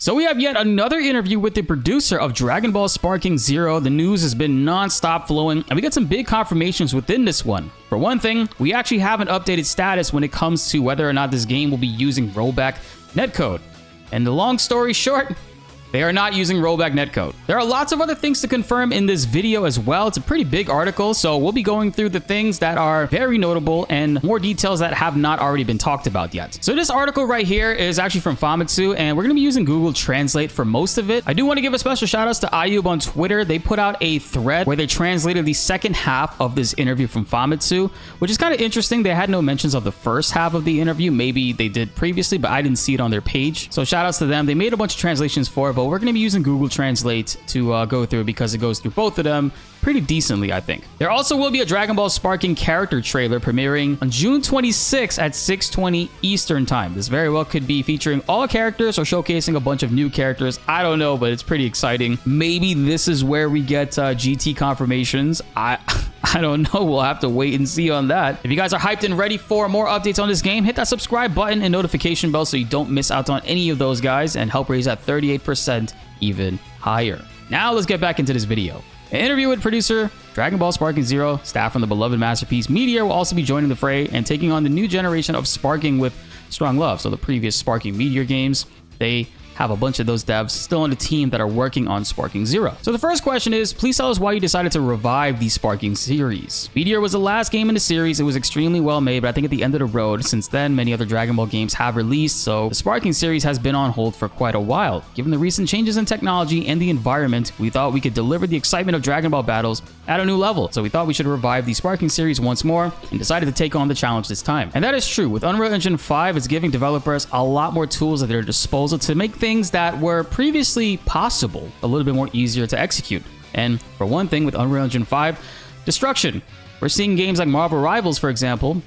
So we have yet another interview with the producer of Dragon Ball Sparking Zero. The news has been non-stop flowing, and we got some big confirmations within this one. For one thing, we actually have an updated status when it comes to whether or not this game will be using rollback netcode. And the long story short, they are not using rollback netcode. There are lots of other things to confirm in this video as well. It's a pretty big article, so we'll be going through the things that are very notable and more details that have not already been talked about yet. So this article right here is actually from Famitsu, and we're going to be using Google Translate for most of it. I do want to give a special shout outs to Ayub on Twitter. They put out a thread where they translated the second half of this interview from Famitsu, which is kind of interesting. They had no mentions of the first half of the interview. Maybe they did previously, but I didn't see it on their page. So shout outs to them. They made a bunch of translations for it, but we're going to be using Google Translate to go through because it goes through both of them pretty decently, I think. There also will be a Dragon Ball Sparking character trailer premiering on June 26th at 6:20 Eastern Time. This very well could be featuring all characters or showcasing a bunch of new characters. I don't know, but it's pretty exciting. Maybe this is where we get GT confirmations. I don't know. We'll have to wait and see on that. If you guys are hyped and ready for more updates on this game, hit that subscribe button and notification bell so you don't miss out on any of those guys and help raise that 38% even higher. Now let's get back into this video. An interview with producer Dragon Ball Sparking Zero, staff from the beloved masterpiece Meteor will also be joining the fray and taking on the new generation of Sparking with Strong Love. So the previous Sparking Meteor games, they have a bunch of those devs still on the team that are working on Sparking Zero. So the first question is, please tell us why you decided to revive the Sparking series. Meteor was the last game in the series. It was extremely well made, but I think at the end of the road, since then, many other Dragon Ball games have released, so the Sparking series has been on hold for quite a while. Given the recent changes in technology and the environment, we thought we could deliver the excitement of Dragon Ball battles at a new level. So we thought we should revive the Sparking series once more and decided to take on the challenge this time. And that is true. With Unreal Engine 5, it's giving developers a lot more tools at their disposal to make things that were previously possible a little bit more easier to execute. And for one thing, with Unreal Engine 5, destruction. We're seeing games like Marvel Rivals, for example,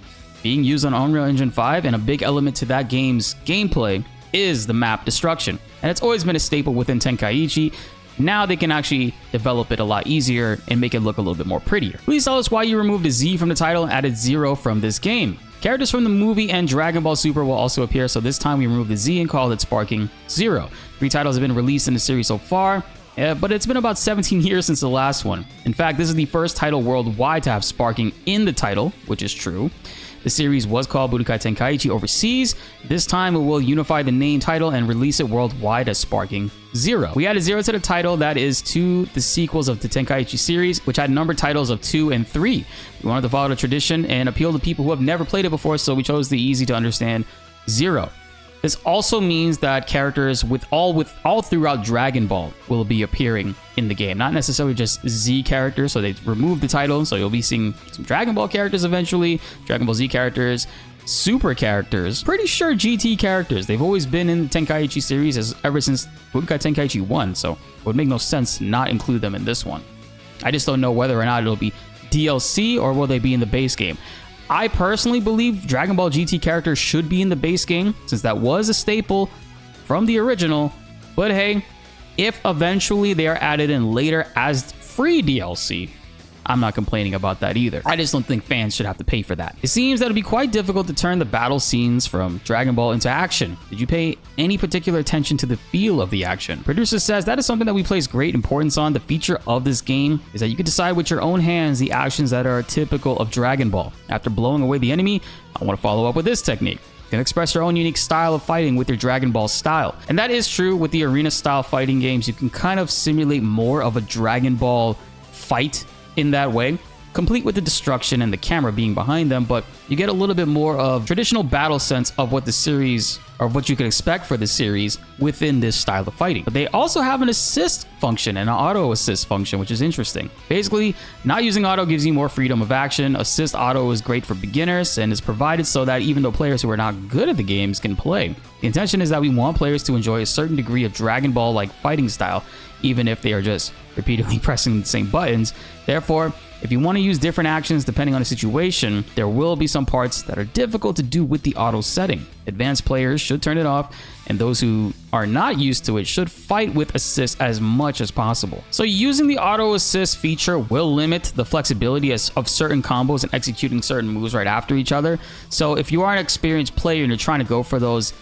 being used on Unreal Engine 5, and a big element to that game's gameplay is the map destruction. And it's always been a staple within Tenkaichi. Now they can actually develop it a lot easier and make it look a little bit more prettier. Please tell us why you removed the Z from the title and added Zero from this game. Characters from the movie and Dragon Ball Super will also appear, so this time we removed the Z and called it Sparking Zero. 3 titles have been released in the series so far, but it's been about 17 years since the last one. In fact, this is the first title worldwide to have Sparking in the title, which is true. The series was called Budokai Tenkaichi overseas. This time it will unify the name title and release it worldwide as Sparking Zero. We added Zero to the title, that is to the sequels of the Tenkaichi series, which had numbered titles of 2 and 3. We wanted to follow the tradition and appeal to people who have never played it before, so we chose the easy to understand Zero. This also means that characters all throughout Dragon Ball will be appearing in the game, not necessarily just Z characters. So they removed the title, so you'll be seeing some Dragon Ball characters eventually, Dragon Ball Z characters, Super characters, pretty sure GT characters. They've always been in the Tenkaichi series ever since Budokai Tenkaichi 1, so it would make no sense to not include them in this one. I just don't know whether or not it'll be DLC or will they be in the base game. I personally believe Dragon Ball GT characters should be in the base game, since that was a staple from the original. But hey, if eventually they are added in later as free DLC, I'm not complaining about that either. I just don't think fans should have to pay for that. It seems that it'll be quite difficult to turn the battle scenes from Dragon Ball into action. Did you pay any particular attention to the feel of the action? Producer says that is something that we place great importance on. The feature of this game is that you can decide with your own hands the actions that are typical of Dragon Ball. After blowing away the enemy, I want to follow up with this technique. You can express your own unique style of fighting with your Dragon Ball style. And that is true with the arena style fighting games. You can kind of simulate more of a Dragon Ball fight in that way, complete with the destruction and the camera being behind them, but you get a little bit more of traditional battle sense of what the series, or what you could expect for the series within this style of fighting. But they also have an assist function and an auto assist function, which is interesting. Basically, not using auto gives you more freedom of action. Assist auto is great for beginners and is provided so that even though players who are not good at the games can play. The intention is that we want players to enjoy a certain degree of Dragon Ball-like fighting style, even if they are just repeatedly pressing the same buttons. Therefore, if you want to use different actions depending on the situation, there will be some parts that are difficult to do with the auto setting. Advanced players should turn it off, and those who are not used to it should fight with assist as much as possible. So using the auto assist feature will limit the flexibility of certain combos and executing certain moves right after each other. So if you are an experienced player and you're trying to go for those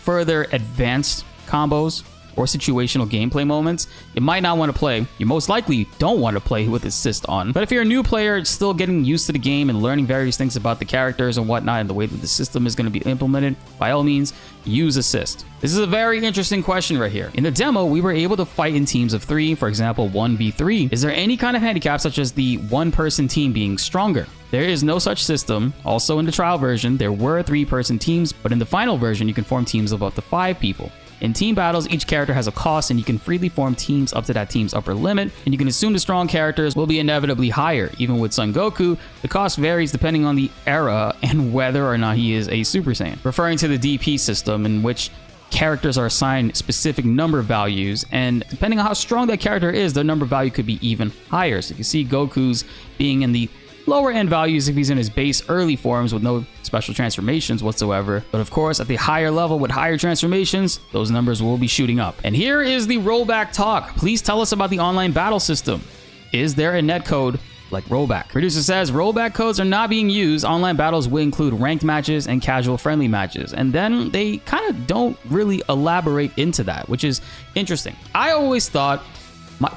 further advanced combos, or situational gameplay moments, you might not want to play. You most likely don't want to play with assist on. But if you're a new player still getting used to the game and learning various things about the characters and whatnot and the way that the system is going to be implemented, by all means, use assist. This is a very interesting question right here. In the demo, we were able to fight in teams of 3, for example, 1v3. Is there any kind of handicap such as the one-person team being stronger? There is no such system. Also in the trial version, there were 3-person teams, but in the final version, you can form teams of up to 5 people. In team battles, each character has a cost, and you can freely form teams up to that team's upper limit, and you can assume the strong characters will be inevitably higher. Even with Son Goku, the cost varies depending on the era and whether or not he is a Super Saiyan. Referring to the DP system, in which characters are assigned specific number values, and depending on how strong that character is, their number value could be even higher. So you can see Goku's being in the lower end values if he's in his base early forms with no special transformations whatsoever. But of course, at the higher level with higher transformations, those numbers will be shooting up. And here is the rollback talk. Please tell us about the online battle system. Is there a netcode like rollback? Producer says rollback codes are not being used. Online battles will include ranked matches and casual friendly matches. And then they kind of don't really elaborate into that, which is interesting. I always thought,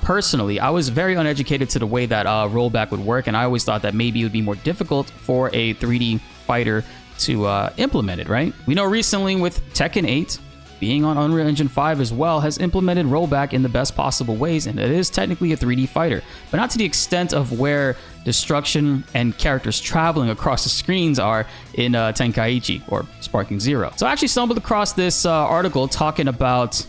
personally, I was very uneducated to the way that rollback would work, and I always thought that maybe it would be more difficult for a 3D fighter to implement it, right? We know recently with Tekken 8, being on Unreal Engine 5 as well, has implemented rollback in the best possible ways, and it is technically a 3D fighter, but not to the extent of where destruction and characters traveling across the screens are in Tenkaichi or Sparking Zero. So I actually stumbled across this article talking about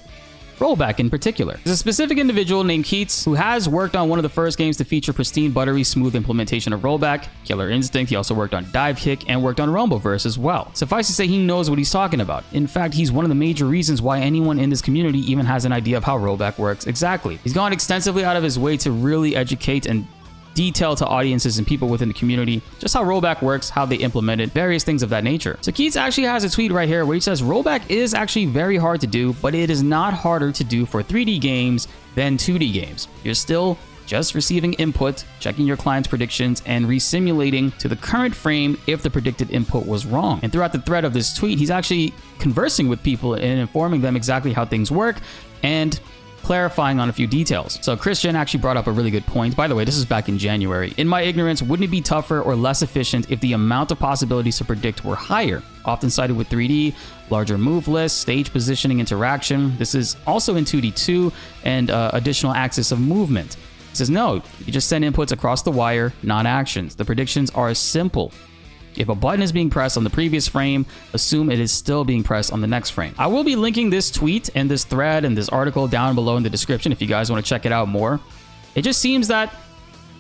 rollback in particular. There's a specific individual named Keats who has worked on one of the first games to feature pristine, buttery, smooth implementation of rollback, Killer Instinct. He also worked on Dive Kick and worked on Rumbleverse as well. Suffice to say, he knows what he's talking about. In fact, he's one of the major reasons why anyone in this community even has an idea of how rollback works exactly. He's gone extensively out of his way to really educate and detail to audiences and people within the community just how rollback works, how they implement it, various things of that nature. So Keats actually has a tweet right here where he says rollback is actually very hard to do, but it is not harder to do for 3D games than 2D games. You're still just receiving input, checking your client's predictions, and resimulating to the current frame if the predicted input was wrong. And throughout the thread of this tweet, he's actually conversing with people and informing them exactly how things work and clarifying on a few details. So Christian actually brought up a really good point. By the way, this is back in January. In my ignorance, wouldn't it be tougher or less efficient if the amount of possibilities to predict were higher? Often cited with 3D, larger move lists, stage positioning, interaction. This is also in 2D too, and additional axis of movement. He says, no, you just send inputs across the wire, not actions. The predictions are simple. If a button is being pressed on the previous frame, assume it is still being pressed on the next frame. I will be linking this tweet and this thread and this article down below in the description if you guys want to check it out more. It just seems that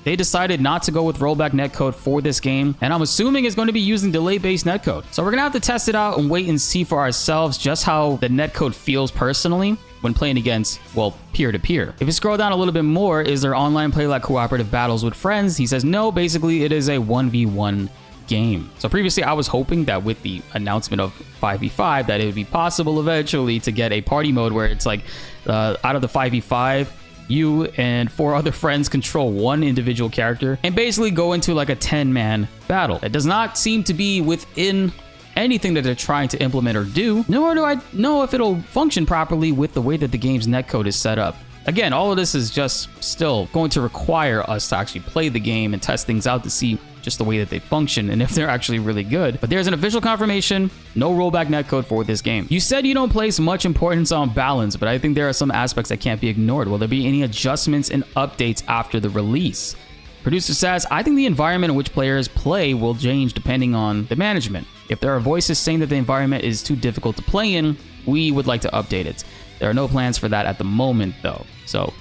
they decided not to go with rollback netcode for this game, and I'm assuming it's going to be using delay-based netcode. So we're going to have to test it out and wait and see for ourselves just how the netcode feels personally when playing against, well, peer-to-peer. If you scroll down a little bit more, is there online play like cooperative battles with friends? He says, no, basically it is a 1v1 game. So previously I was hoping that with the announcement of 5v5 that it would be possible eventually to get a party mode where it's like out of the 5v5, you and 4 other friends control one individual character and basically go into like a 10-man battle. It does not seem to be within anything that they're trying to implement or do, nor do I know if it'll function properly with the way that the game's netcode is set up. Again, all of this is just still going to require us to actually play the game and test things out to see just the way that they function and if they're actually really good. But there's an official confirmation, no rollback netcode for this game. You said you don't place much importance on balance, but I think there are some aspects that can't be ignored. Will there be any adjustments and updates after the release? Producer says, I think the environment in which players play will change depending on the management. If there are voices saying that the environment is too difficult to play in, we would like to update it. There are no plans for that at the moment though. So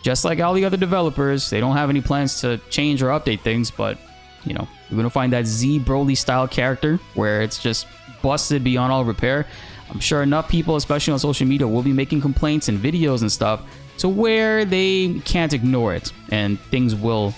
just like all the other developers, they don't have any plans to change or update things, but you know, we're going to find that Z Broly style character where it's just busted beyond all repair. I'm sure enough people, especially on social media, will be making complaints and videos and stuff to where they can't ignore it and things will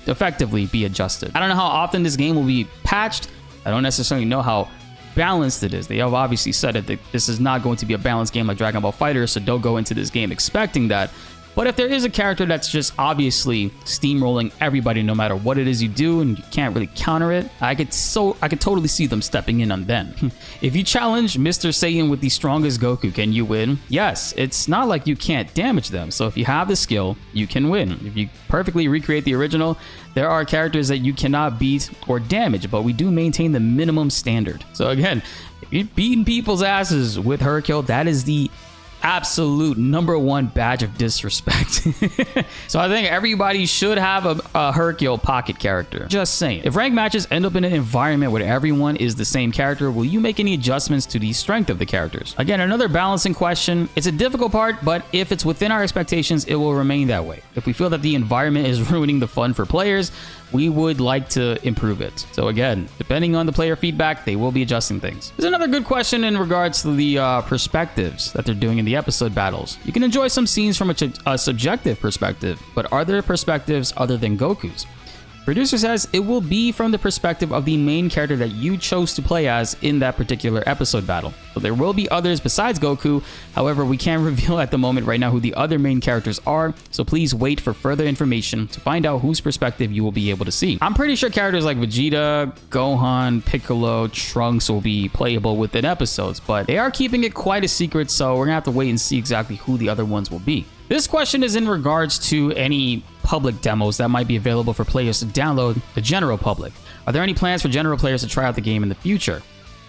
effectively be adjusted. I don't know how often this game will be patched. I don't necessarily know how balanced it is. They have obviously said that this is not going to be a balanced game like Dragon Ball FighterZ, so don't go into this game expecting that. But if there is a character that's just obviously steamrolling everybody no matter what it is you do and you can't really counter it, I could totally see them stepping in on them. If you challenge Mr. Satan with the strongest Goku, can you win? Yes, it's not like you can't damage them. So if you have the skill, you can win. If you perfectly recreate the original, there are characters that you cannot beat or damage, but we do maintain the minimum standard. So again, if you're beating people's asses with Hercule, that is the absolute #1 badge of disrespect. So I think everybody should have a Hercule pocket character. Just saying. If ranked matches end up in an environment where everyone is the same character, will you make any adjustments to the strength of the characters? Again, another balancing question. It's a difficult part, but if it's within our expectations, it will remain that way. If we feel that the environment is ruining the fun for players, we would like to improve it. So again, depending on the player feedback, they will be adjusting things. There's another good question in regards to the perspectives that they're doing in the episode battles. You can enjoy some scenes from a subjective perspective, but are there perspectives other than Goku's? Producer says it will be from the perspective of the main character that you chose to play as in that particular episode battle. So there will be others besides Goku. However, we can't reveal at the moment right now who the other main characters are, so please wait for further information to find out whose perspective you will be able to see. I'm pretty sure characters like Vegeta, Gohan, Piccolo, Trunks will be playable within episodes, but they are keeping it quite a secret, so we're gonna have to wait and see exactly who the other ones will be. This question is in regards to any public demos that might be available for players to download, the general public. Are there any plans for general players to try out the game in the future?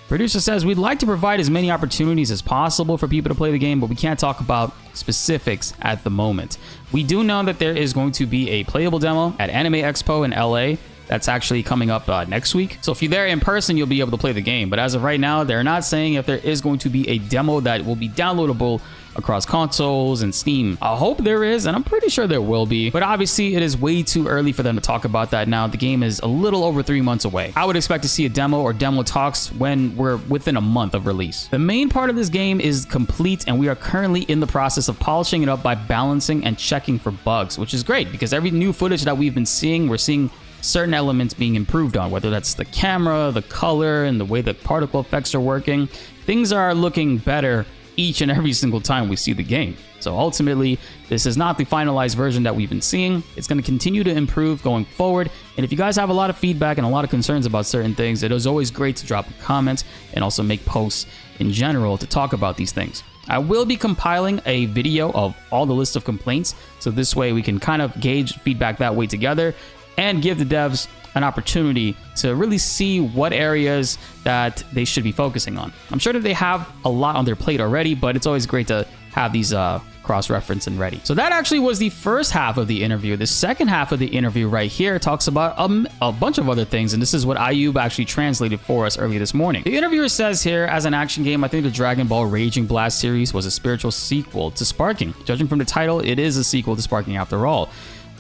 Producer says we'd like to provide as many opportunities as possible for people to play the game, but we can't talk about specifics at the moment. We do know that there is going to be a playable demo at Anime Expo in LA. That's actually coming up next week. So if you're there in person, you'll be able to play the game. But as of right now, they're not saying if there is going to be a demo that will be downloadable across consoles and Steam. I hope there is, and I'm pretty sure there will be. But obviously, it is way too early for them to talk about that now. The game is a little over 3 months away. I would expect to see a demo or demo talks when we're within a month of release. The main part of this game is complete, and we are currently in the process of polishing it up by balancing and checking for bugs, which is great because every new footage that we've been seeing, we're seeing certain elements being improved on, whether that's the camera, the color, and the way the particle effects are working. Things are looking better each and every single time we see the game. So ultimately, this is not the finalized version that we've been seeing. It's going to continue to improve going forward. And if you guys have a lot of feedback and a lot of concerns about certain things, it is always great to drop a comment and also make posts in general to talk about these things. I will be compiling a video of all the list of complaints, so this way we can kind of gauge feedback that way together and give the devs an opportunity to really see what areas that they should be focusing on. I'm sure that they have a lot on their plate already, but it's always great to have these cross-reference and ready. So that actually was the first half of the interview. The second half of the interview right here talks about a bunch of other things, and this is what Ayub actually translated for us early this morning. The interviewer says here, as an action game, I think the Dragon Ball Raging Blast series was a spiritual sequel to Sparking. Judging from the title, it is a sequel to Sparking after all.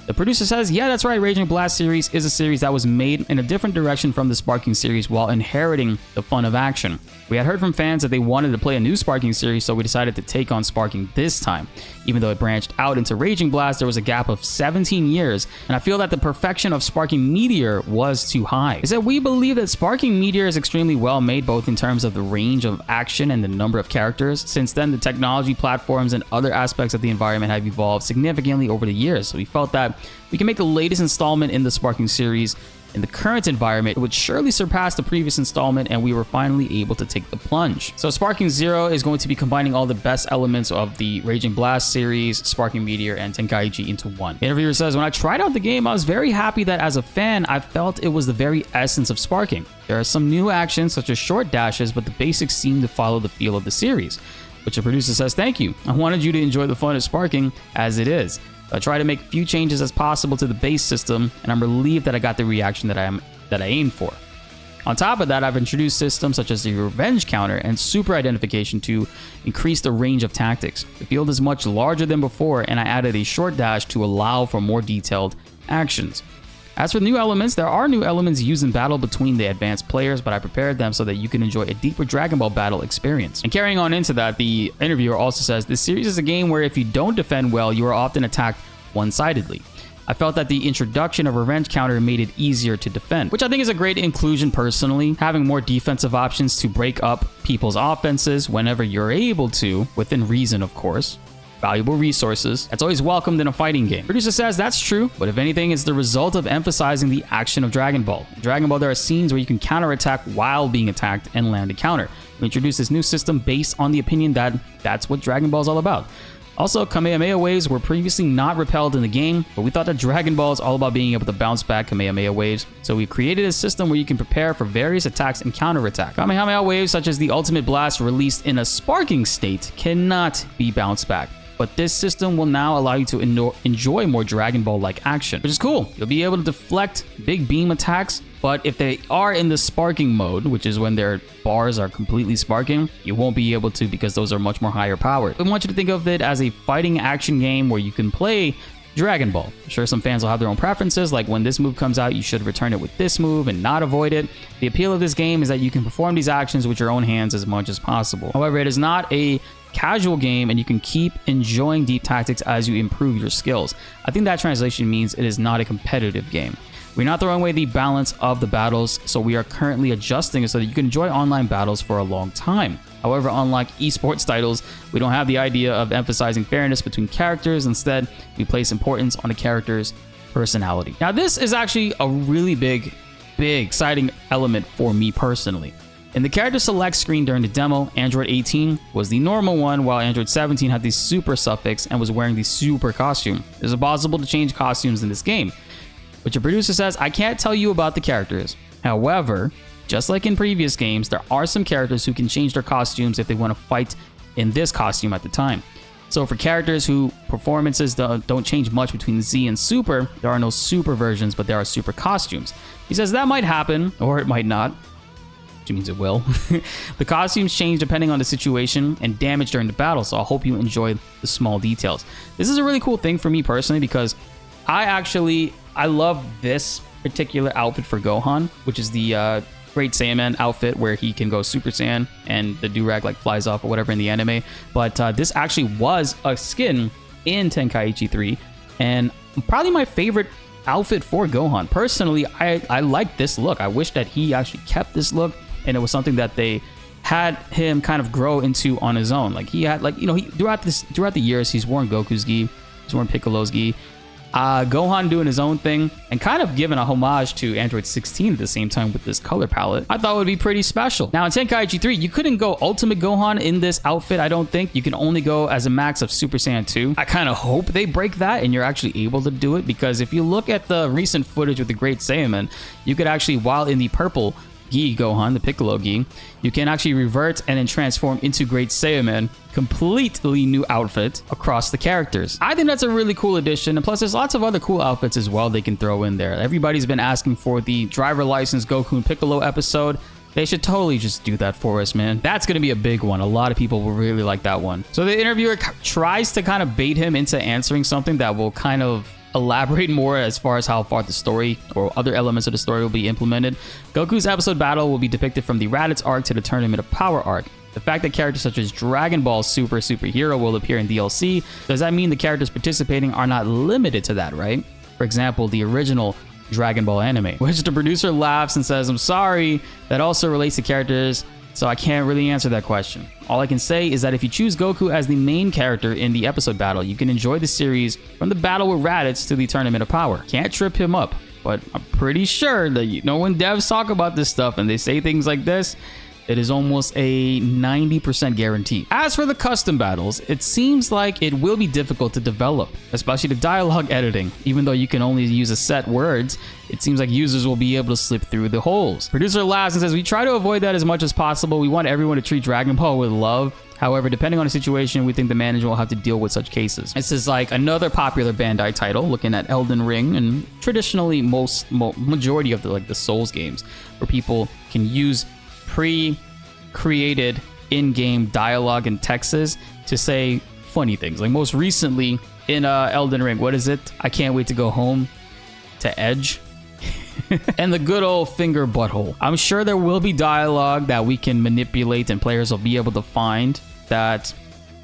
The producer says, yeah, that's right, Raging Blast series is a series that was made in a different direction from the Sparking series while inheriting the fun of action. We had heard from fans that they wanted to play a new Sparking series, so we decided to take on Sparking this time. Even though it branched out into Raging Blast, there was a gap of 17 years, and I feel that the perfection of Sparking Meteor was too high. He said, we believe that Sparking Meteor is extremely well made, both in terms of the range of action and the number of characters. Since then, the technology, platforms, and other aspects of the environment have evolved significantly over the years, so we felt that we can make the latest installment in the Sparking series in the current environment. It would surely surpass the previous installment, and we were finally able to take the plunge. So Sparking Zero is going to be combining all the best elements of the Raging Blast series, Sparking Meteor, and Tenkaichi into one. The interviewer says, when I tried out the game, I was very happy that as a fan, I felt it was the very essence of Sparking. There are some new actions such as short dashes, but the basics seem to follow the feel of the series. Which the producer says, thank you. I wanted you to enjoy the fun of Sparking as it is. I try to make a few changes as possible to the base system, and I'm relieved that I got the reaction that I aimed for. On top of that, I've introduced systems such as the revenge counter and super identification to increase the range of tactics. The field is much larger than before, and I added a short dash to allow for more detailed actions. As for new elements, there are new elements used in battle between the advanced players, but I prepared them so that you can enjoy a deeper Dragon Ball battle experience. And carrying on into that, the interviewer also says, this series is a game where if you don't defend well, you are often attacked one-sidedly. I felt that the introduction of Revenge Counter made it easier to defend, which I think is a great inclusion personally. Having more defensive options to break up people's offenses whenever you're able to, within reason of course. valuable resources. That's always welcomed in a fighting game. Producer says that's true, but if anything, it's the result of emphasizing the action of Dragon Ball. In Dragon Ball, there are scenes where you can counterattack while being attacked and land a counter. We introduced this new system based on the opinion that that's what Dragon Ball is all about. Also, Kamehameha waves were previously not repelled in the game, but we thought that Dragon Ball is all about being able to bounce back Kamehameha waves, so we created a system where you can prepare for various attacks and counterattack. Kamehameha waves, such as the Ultimate Blast released in a sparking state, cannot be bounced back. But this system will now allow you to enjoy more Dragon Ball-like action, which is cool. You'll be able to deflect big beam attacks, but if they are in the sparking mode, which is when their bars are completely sparking, you won't be able to because those are much more higher powered. I want you to think of it as a fighting action game where you can play Dragon Ball. I'm sure some fans will have their own preferences, like when this move comes out, you should return it with this move and not avoid it. The appeal of this game is that you can perform these actions with your own hands as much as possible. However, it is not a casual game, and you can keep enjoying deep tactics as you improve your skills. I think that translation means it is not a competitive game. We're not throwing away the balance of the battles, so we are currently adjusting it so that you can enjoy online battles for a long time. However, unlike esports titles, we don't have the idea of emphasizing fairness between characters. Instead, we place importance on a character's personality. Now, this is actually a really big exciting element for me personally. In the character select screen during the demo, Android 18 was the normal one, while Android 17 had the super suffix and was wearing the super costume. It is possible to change costumes in this game, but your producer says, I can't tell you about the characters. However, just like in previous games, there are some characters who can change their costumes if they want to fight in this costume at the time. So for characters who performances don't change much between Z and Super, there are no super versions, but there are super costumes. He says that might happen, or it might not, which means it will. The costumes change depending on the situation and damage during the battle, so I hope you enjoy the small details. This is a really cool thing for me personally because I love this particular outfit for Gohan, which is the Great Saiyaman outfit where he can go Super Saiyan and the do-rag like flies off or whatever in the anime. But this actually was a skin in Tenkaichi 3 and probably my favorite outfit for Gohan. Personally, I like this look. I wish that he actually kept this look and it was something that they had him kind of grow into on his own. Like he had, like, you know, throughout the years, he's worn Goku's gi, he's worn Piccolo's gi. Gohan doing his own thing and kind of giving a homage to Android 16 at the same time with this color palette, I thought would be pretty special. Now in Tenkaichi 3, you couldn't go Ultimate Gohan in this outfit, I don't think. You can only go as a max of Super Saiyan 2. I kind of hope they break that and you're actually able to do it, because if you look at the recent footage with the Great Saiyaman, you could actually, while in the purple gi Gohan, the Piccolo gi, you can actually revert and then transform into Great Saiyaman. Completely new outfit across the characters. I think that's a really cool addition, and plus there's lots of other cool outfits as well they can throw in there. Everybody's been asking for the driver license Goku and Piccolo episode. They should totally just do that for us, man. That's gonna be a big one. A lot of people will really like that one. So the interviewer tries to kind of bait him into answering something that will kind of elaborate more as far as how far the story or other elements of the story will be implemented. Goku's episode battle will be depicted from the Raditz arc to the Tournament of Power arc. The fact that characters such as Dragon Ball Superhero will appear in DLC, does that mean the characters participating are not limited to that, right? For example, the original Dragon Ball anime, which the producer laughs and says, I'm sorry, that also relates to characters, so I can't really answer that question. All I can say is that if you choose Goku as the main character in the episode battle, you can enjoy the series from the battle with Raditz to the Tournament of Power. Can't trip him up, but I'm pretty sure that, you know, when devs talk about this stuff and they say things like this, it is almost a 90% guarantee. As for the custom battles, it seems like it will be difficult to develop, especially the dialogue editing. Even though you can only use a set words, it seems like users will be able to slip through the holes. Producer laughs and says, we try to avoid that as much as possible. We want everyone to treat Dragon Ball with love. However, depending on the situation, we think the management will have to deal with such cases. This is like another popular Bandai title, looking at Elden Ring, and traditionally majority of the Souls games, where people can use pre-created in-game dialogue and texts to say funny things. Like most recently in Elden Ring, what is it? I can't wait to go home to Edge. And the good old finger butthole. I'm sure there will be dialogue that we can manipulate and players will be able to find that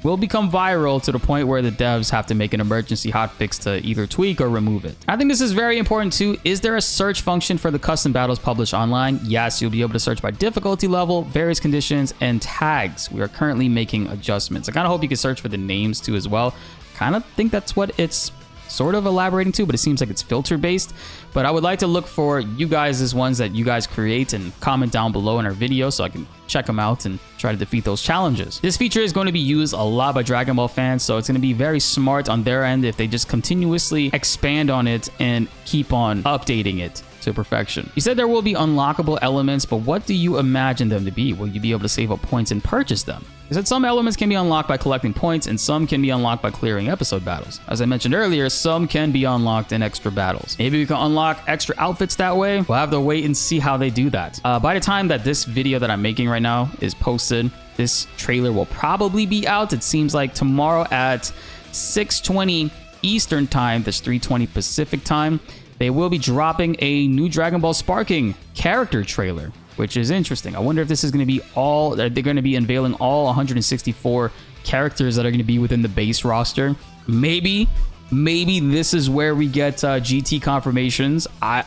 will become viral to the point where the devs have to make an emergency hotfix to either tweak or remove it. I think this is very important too. Is there a search function for the custom battles published online? Yes, you'll be able to search by difficulty level, various conditions, and tags. We are currently making adjustments. I kind of hope you can search for the names too as well. Kind of think that's what it's sort of elaborating to, but it seems like it's filter based. But I would like to look for you guys as ones that you guys create and comment down below in our video so I can check them out and try to defeat those challenges. This feature is going to be used a lot by Dragon Ball fans, so it's going to be very smart on their end if they just continuously expand on it and keep on updating it to perfection. You said there will be unlockable elements, but what do you imagine them to be? Will you be able to save up points and purchase them? You said some elements can be unlocked by collecting points and some can be unlocked by clearing episode battles. As I mentioned earlier, some can be unlocked in extra battles. Maybe we can unlock extra outfits that way. We'll have to wait and see how they do that. By the time that this video that I'm making right now is posted, this trailer will probably be out. It seems like tomorrow at 6:20 Eastern time, that's 3:20 Pacific time, they will be dropping a new Dragon Ball Sparking character trailer, which is interesting. I wonder if this is going to be they're going to be unveiling all 164 characters that are going to be within the base roster. Maybe this is where we get GT confirmations. I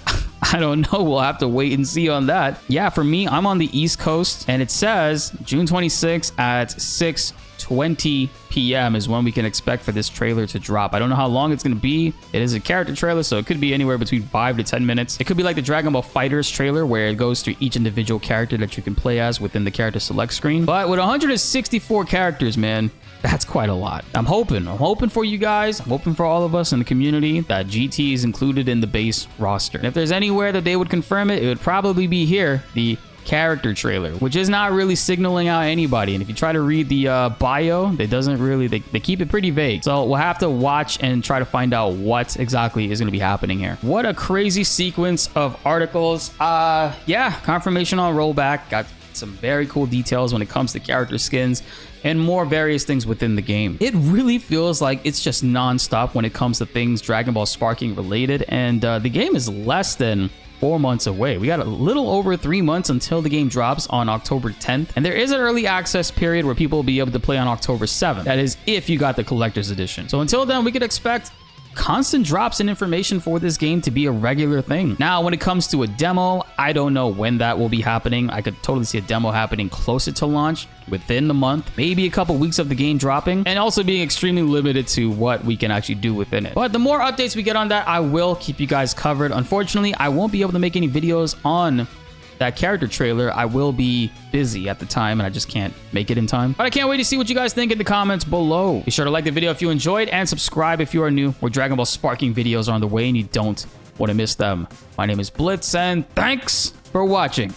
don't know. We'll have to wait and see on that. Yeah, for me, I'm on the East Coast, and it says June 26th at 6:20 p.m. is when we can expect for this trailer to drop. I don't know how long it's going to be. It is a character trailer, so it could be anywhere between 5 to 10 minutes. It could be like the Dragon Ball FighterZ trailer, where it goes through each individual character that you can play as within the character select screen. But with 164 characters, man, that's quite a lot. I'm hoping for you guys. I'm hoping for all of us in the community that GT is included in the base roster. And if there's anywhere that they would confirm it, it would probably be here, the character trailer, which is not really signaling out anybody. And if you try to read the bio, they keep it pretty vague. So we'll have to watch and try to find out what exactly is going to be happening here. What a crazy sequence of articles. Yeah, confirmation on rollback. Got some very cool details when it comes to character skins and more various things within the game. It really feels like it's just non-stop when it comes to things Dragon Ball Sparking related, and the game is less than 4 months away. We got a little over 3 months until the game drops on October 10th, and there is an early access period where people will be able to play on October 7th. That is if you got the collector's edition. So until then, we could expect constant drops in information for this game to be a regular thing. Now, when it comes to a demo, I don't know when that will be happening. I could totally see a demo happening closer to launch, within the month, maybe a couple weeks of the game dropping, and also being extremely limited to what we can actually do within it. But the more updates we get on that, I will keep you guys covered. Unfortunately, I won't be able to make any videos on that character trailer. I will be busy at the time and I just can't make it in time. But I can't wait to see what you guys think in the comments below. Be sure to like the video if you enjoyed and subscribe if you are new. More Dragon Ball Sparking videos are on the way and you don't want to miss them. My name is BltzZ and thanks for watching.